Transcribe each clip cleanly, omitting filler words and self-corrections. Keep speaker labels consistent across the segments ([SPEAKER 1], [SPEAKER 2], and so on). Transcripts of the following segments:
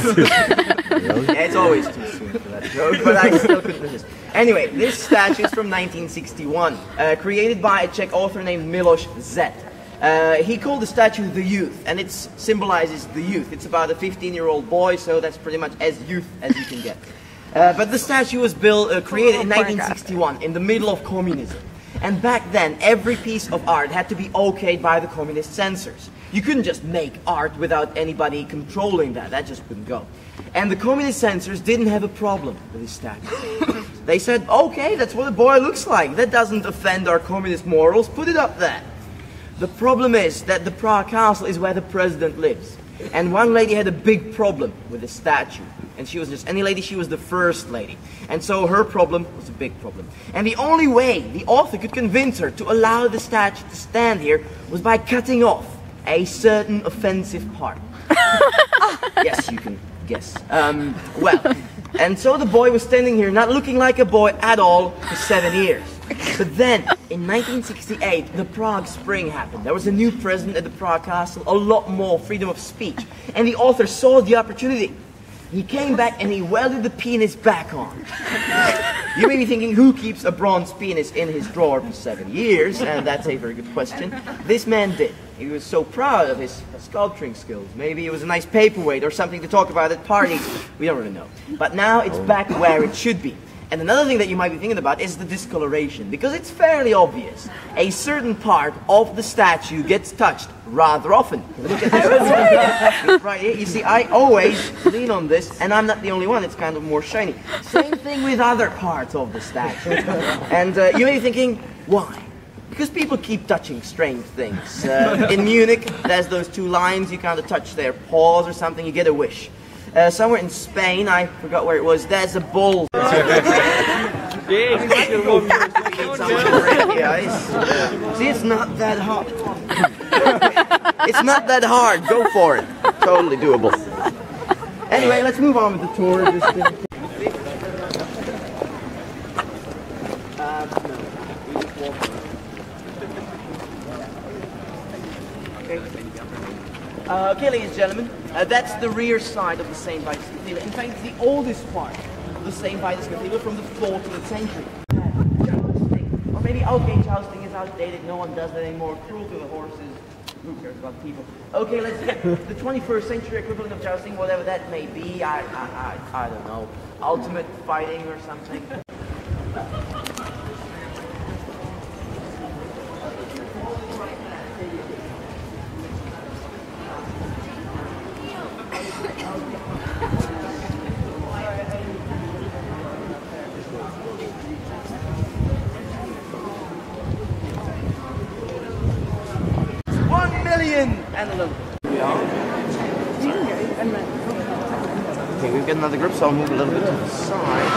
[SPEAKER 1] Yeah, it's always too soon for that joke, but I still couldn't resist. Anyway, this statue is from 1961, created by a Czech author named Miloš Zet. He called the statue the youth, and it symbolizes the youth. It's about a 15-year-old boy, so that's pretty much as youth as you can get. But the statue was created in 1961, in the middle of communism. And back then, every piece of art had to be okayed by the communist censors. You couldn't just make art without anybody controlling that. That just wouldn't go. And the communist censors didn't have a problem with this statue. They said, okay, that's what a boy looks like. That doesn't offend our communist morals. Put it up there. The problem is that the Prague castle is where the president lives. And one lady had a big problem with the statue. And she was just any lady, she was the first lady. And so her problem was a big problem. And the only way the author could convince her to allow the statue to stand here was by cutting off a certain offensive part. Yes, you can guess. Well, and so the boy was standing here not looking like a boy at all for 7 years. But then, in 1968, the Prague Spring happened. There was a new president at the Prague castle, a lot more freedom of speech. And the author saw the opportunity. He came back and he welded the penis back on. You may be thinking, who keeps a bronze penis in his drawer for 7 years? And that's a very good question. This man did. He was so proud of his sculpturing skills. Maybe it was a nice paperweight or something to talk about at parties. We don't really know. But now it's back where it should be. And another thing that you might be thinking about is the discoloration, because it's fairly obvious. A certain part of the statue gets touched rather often. Look at this. Right here. You see, I always lean on this, and I'm not the only one. It's kind of more shiny. Same thing with other parts of the statue. And you may be thinking, why? Because people keep touching strange things. In Munich, there's those two lions. You kind of touch their paws or something, you get a wish. Somewhere in Spain, I forgot where it was, there's a bull. See, it's not that hard. It's not that hard. Go for it. Totally doable. Anyway, let's move on with the tour. Okay, ladies and gentlemen, that's the rear side of the St. Vitus Cathedral. In fact, it's the oldest part of the St. Vitus Cathedral from the 14th century. Or maybe outgate jousting is outdated, no one does that anymore, cruel to the horses, who cares about people? Okay, let's get the 21st century equivalent of jousting, whatever that may be, I don't know, ultimate fighting or something. And a little. Okay, we've got another group, so I'll move a little bit to the side.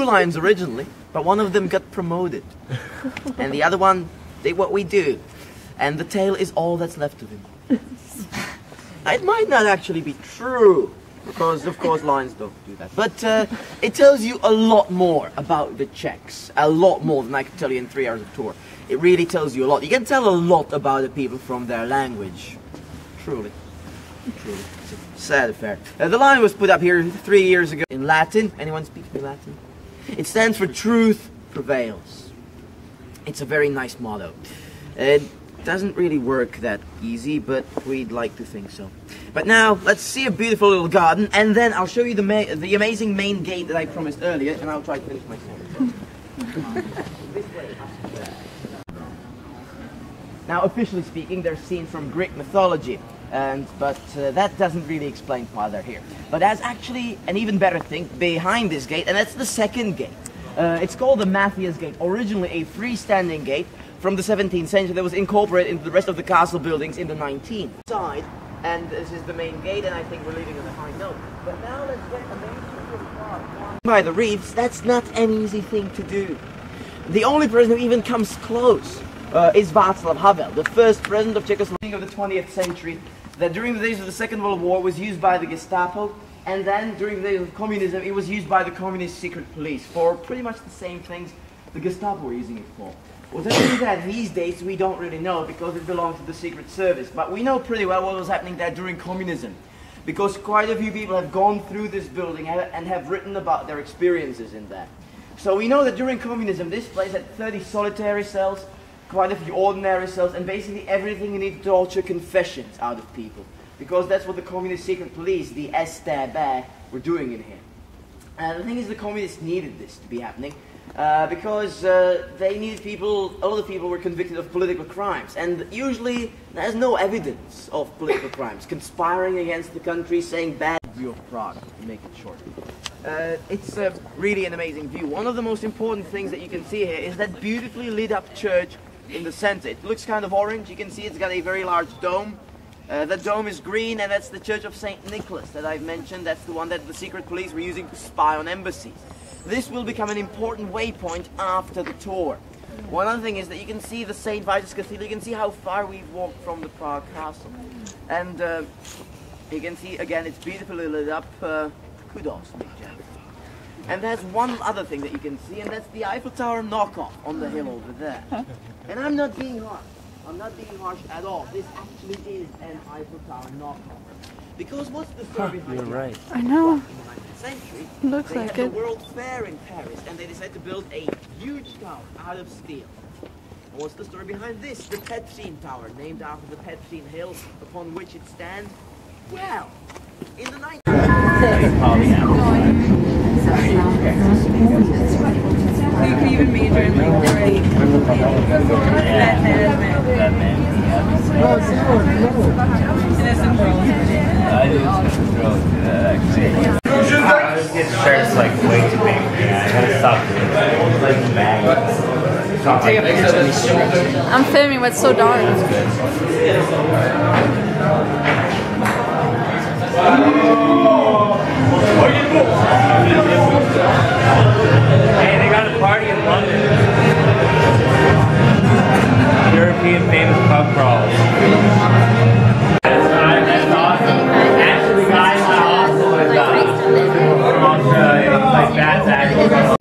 [SPEAKER 1] Lines originally, but one of them got promoted, and the other one did what we do, and the tail is all that's left of him. It might not actually be true, because of course lions don't do that, but it tells you a lot more about the Czechs, a lot more than I could tell you in 3 hours of tour. It really tells you a lot. You can tell a lot about the people from their language. Truly. It's a sad affair. The lion was put up here 3 years ago in Latin. Anyone speak me Latin? It stands for truth prevails. It's a very nice motto. It doesn't really work that easy, but we'd like to think so. But now, let's see a beautiful little garden, and then I'll show you the amazing main gate that I promised earlier, and I'll try to finish my story. Now, officially speaking, they're scenes from Greek mythology. But that doesn't really explain why they're here. But there's actually an even better thing behind this gate, and that's the second gate. It's called the Matthias Gate, originally a freestanding gate from the 17th century that was incorporated into the rest of the castle buildings in the 19th. Side, and this is the main gate, and I think we're leaving on a high note. But now let's get a main by the reefs. That's not an easy thing to do. The only person who even comes close is Václav Havel, the first president of Czechoslovakia of the 20th century, that during the days of the Second World War was used by the Gestapo, and then during the days of communism it was used by the communist secret police for pretty much the same things the Gestapo were using it for. Was happening there these days we don't really know because it belongs to the Secret Service, but we know pretty well what was happening there during communism, because quite a few people have gone through this building and have written about their experiences in there. So we know that during communism this place had 30 solitary cells, quite a few ordinary cells, and basically everything you need to torture confessions out of people, because that's what the communist secret police, the STB, were doing in here. And the thing is, the communists needed this to be happening because they needed people. A lot of people were convicted of political crimes, and usually there's no evidence of political crimes, conspiring against the country, saying bad view of Prague, to make it short. It's really an amazing view. One of the most important things that you can see here is that beautifully lit up church in the center. It looks kind of orange. You can see it's got a very large dome. The dome is green, and that's the Church of St. Nicholas that I've mentioned. That's the one that the secret police were using to spy on embassies. This will become an important waypoint after the tour. One other thing is that you can see the St. Vitus Cathedral. You can see how far we've walked from the Prague castle. And you can see, again, it's beautifully lit up. Kudos, big gentleman. And there's one other thing that you can see, and that's the Eiffel Tower knockoff on the hill over there. And I'm not being harsh. I'm not being harsh at all. This actually is an Eiffel Tower knockoff. Because what's the story behind it?
[SPEAKER 2] You're right.
[SPEAKER 3] I know.
[SPEAKER 1] In the 19th century,
[SPEAKER 3] Looks
[SPEAKER 1] they
[SPEAKER 3] like
[SPEAKER 1] had
[SPEAKER 3] it.
[SPEAKER 1] the World Fair in Paris, and they decided to build a huge tower out of steel. And what's the story behind this? The Petřín Tower, named after the Petřín Hill upon which it stands. Well, in the 19th
[SPEAKER 3] You can even major in like great. Innocent girls.
[SPEAKER 2] This shirt's like way too big. I gotta stop doing it.
[SPEAKER 3] I'm filming, but it's so dark.
[SPEAKER 2] Hey, they got a party in London. European famous pub crawls. That's awesome. Actually, guys, I also from Australia. Like that's actually.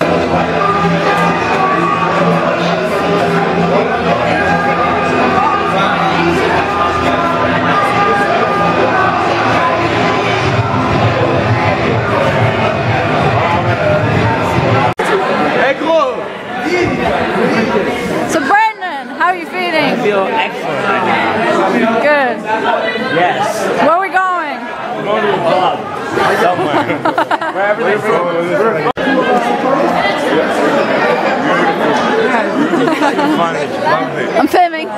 [SPEAKER 3] So Brandon, how are you feeling?
[SPEAKER 2] I feel excellent right now.
[SPEAKER 3] Good.
[SPEAKER 2] Yes.
[SPEAKER 3] Where are we going?
[SPEAKER 2] We're going to a club. Somewhere. Wherever they're from.
[SPEAKER 3] I'm filming.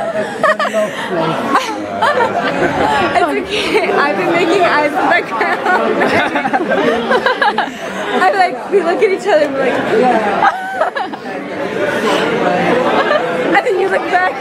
[SPEAKER 3] It's okay. I've been making eyes in the background. I like, we look at each other and we're like, and then you look back.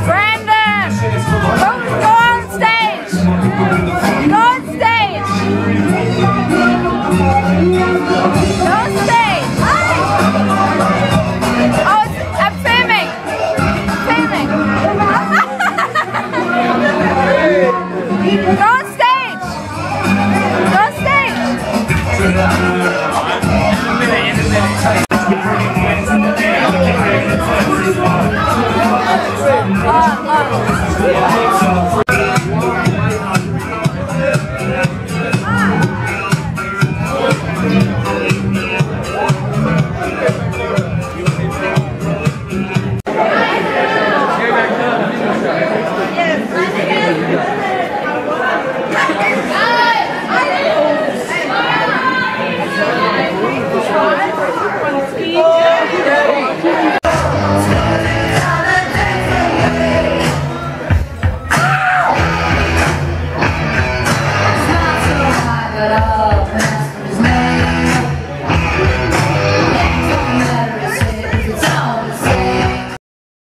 [SPEAKER 3] Brandon! Go on stage! it up.